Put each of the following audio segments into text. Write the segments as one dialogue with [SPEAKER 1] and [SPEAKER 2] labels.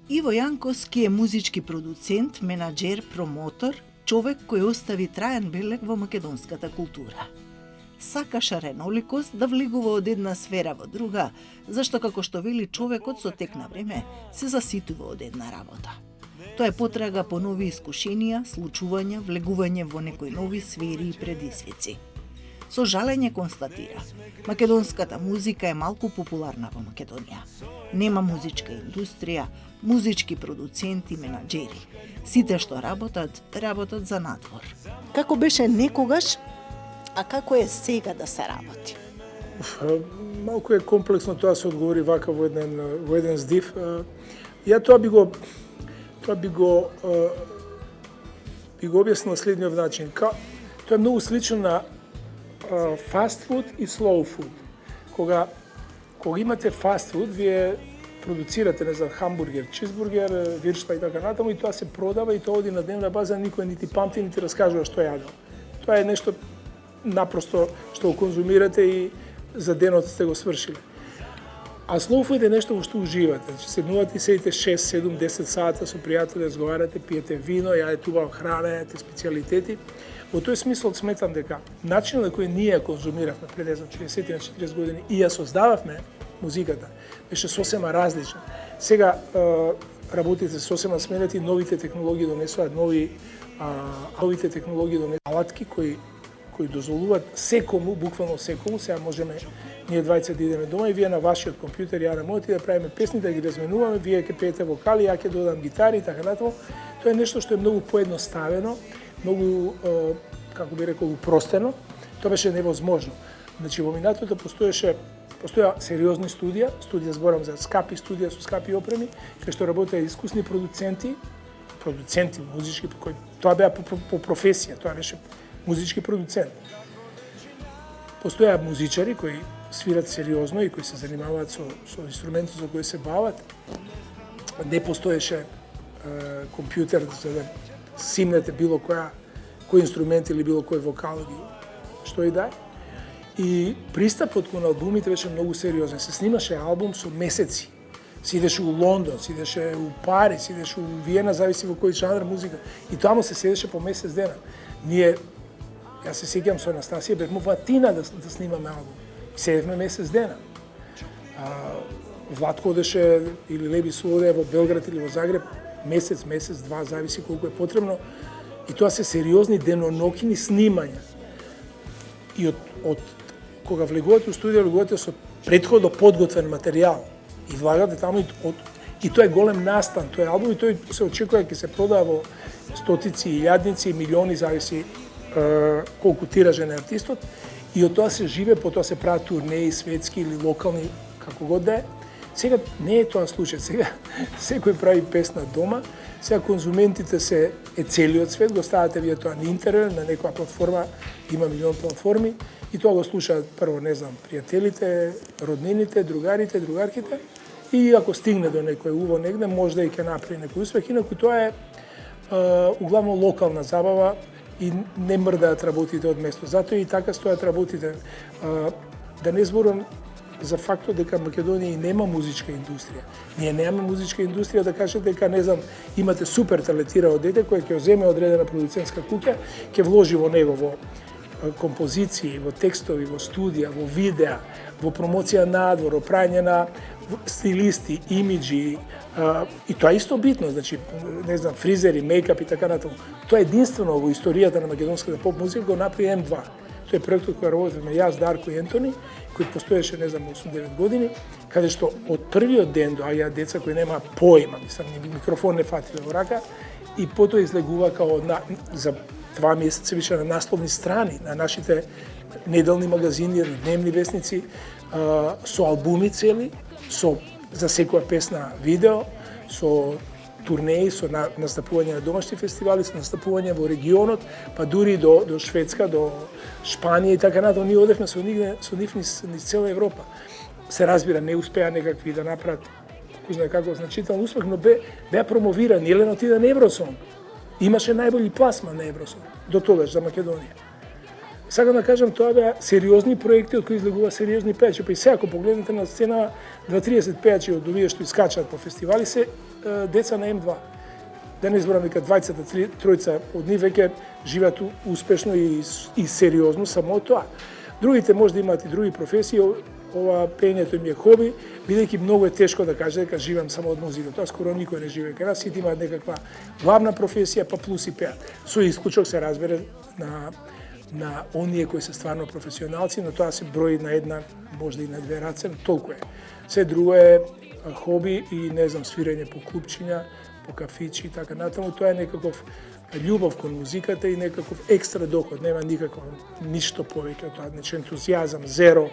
[SPEAKER 1] Иво Јанковски е музички продуцент, менаџер, промотор, човек кој остави траен белег во македонската култура. Сакаше реноликост да влегува од една сфера во друга, зашто како што вели човекот со тек на време се заситува од една работа. Тоа е потрага по нови искушенија, случувања, влегување во некои нови сфери и предизвици. Со жалење констатира, македонската музика е малку популарна во Македонија. Нема музичка индустрија, музички продуценти, менаџери. Сите што работат за надвор. Како беше некогаш, а како е сега да се работи?
[SPEAKER 2] Малку е комплексно тоа се одговори вака во еден здив. Ја тоа би го објаснил на следниот начин. Тоа е многу слично на фаст фуд и слоу фуд. Кога имате фаст фуд, вие продуцирате, не знам, хамбургер, чизбургер, виршта и така натаму, и тоа се продава и тоа оди на дневна база, никој нити памти, нити раскажува што јадел. Тоа е нешто напросто што го конзумирате и за денот сте го свршиле. А слоу фуд е нешто во што уживате. Значи, седнувате и седите 6, 7, 10 сата со пријатели, разговарате, пиете вино, јадете убава храна, јадете специјалитети. Во тој смисол сметам дека начинот на кој ние конзумиравме пред 40 години и ја создававме музиката беше сосема различен. Сега работите сосема сменети, новите технологии донесуваат новите технологии донесуваат алатки кои дозволуваат секому, буквално секому, сега можеме ние двајца да идеме дома и вие на вашиот компјутер, ја на мојот и да правиме песни, да ги разменуваме, вие ќе пеете вокали, ја ќе додам гитари и така натаму. Тоа е нешто што е многу поедноставено, многу, како би рекол, упростено. Тоа беше невозможно. Значи, во минатото постоја сериозни студија зборам за скапи студија со скапи опреми, кај што работеа искусни продуценти музички, кои тоа беа по професија, тоа беше музички продуцент. Постоја музичари кои свират сериозно и кои се занимаваат со инструментот за кој се бават. Не постоеше компјутер за да симнете било кој инструмент или било кој вокал, што и да е. И пристапот кон албумите беше многу сериозен. Се снимаше албум со месеци. Се идеше у Лондон, се идеше у Париз, се идеше у Виена, зависи во кој жанр музика. И таму се седеше по месец дена. Јас се сеќавам со Анастасија, бевме во Атина да снимаме албум. И седевме месец дена. Владко одеше или Леби Су во Белград или во Загреб, месец, два, зависи колку е потребно. И тоа се сериозни денонокини снимања. И од кога влегувате у студија, влегувате со претходно подготвен материјал и влагате таму и тоа е голем настан, тој албум и тој се очекува ќе се продава во стотици, илјадници, милиони, зависи колку тиражен е артистот, и од тоа се живе, потоа се прават турнеи светски или локални, како god да е. Сега не е тоа случај, сега секој прави песна дома, сега конзументите е целиот свет, го ставате вие тоа на интернет, на некоја платформа, има милион платформи, и тоа го слушаат прво, не знам, пријателите, роднините, другарите, другарките, и ако стигне до некој уво негде, може да и ќе направи некој успех, инаку тоа е углавно локална забава и не мрдаат работите од место. Затоа и така стојат работите. Да не зборам за фактот дека Македонија и нема музичка индустрија. Ние немаме музичка индустрија да кажете дека, не знам, имате супер талентирано дете кој ќе земе одредена продуцентска куќа, ќе вложи во него во композиции, во текстови, во студија, во видеа, во промоција надвор, во прајање на стилисти, имиџи, и тоа е исто битно, значи, не знам, фризери, мејкап и така натаму. Тоа е единствено во историјата на македонската поп музика го направи М2. Тој е проектот кој работевме јас, Дарко и Ентони, кој постоеше, не знам, 8-9 години, каде што од првиот ден доаѓаат деца кои нема поима, мислам, микрофон не фатиле во рака, и потоа излегува као за 2 месеца више на насловни страни на нашите неделни магазини, на дневни весници, со албуми цели, за секоја песна видео, со турнеи, со настапување на домашни фестивали, со настапување во регионот, па дури до Шведска, до Шпанија и така натаму. Ние одевме со нив низ цела Европа. Се разбира, не успеа некакви да направат кој знае како значителен успех, но беа промовирани. Елена отида на Евросонг. Имаше најбољи пласман на Евросонг до тогаш за Македонија. Сакам да кажам, тоа беа сериозни проекти од кои излегува сериозни пејачи. Па и сега, ако погледнете на сцена, 20-30 пејачи од овие што искачаат по фестивали се деца на М2. Да не изборам дека двајцата, тројца од нив веќе живеат успешно и сериозно само тоа. Другите може да имаат и други професии, ова пењето им е хоби, бидејќи многу е тешко да каже дека живеам само од музика. Тоа скоро никој не живее кај нас, сите имаат некаква главна професија, па плюс и пеат. Со исклучок се разбере на оние кои се стварно професионалци, но тоа се брои на една, можда и на две раце, толку е. Се друго е хоби и, не знам, свирење по клубчиња, по кафичи и така натаму. Тоа е некаков љубов кон музиката и некаков екстра доход. Нема никакво ништо повеќе од тоа. Значи, ентузијазам, зеро,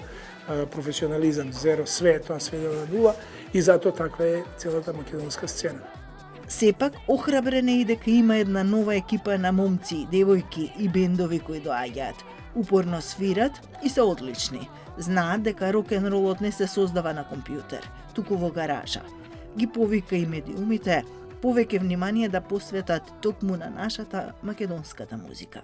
[SPEAKER 2] професионализам, зеро, све, тоа сведено на нула и затоа таква е целата македонска сцена.
[SPEAKER 1] Сепак, охрабрен е и дека има една нова екипа на момци, девојки и бендови кои доаѓаат. Упорно свират и се одлични. Знаат дека рок-н-ролот не се создава на компјутер, туку во гаража. Ги повика и медиумите повеќе внимание да посветат токму на нашата македонската музика.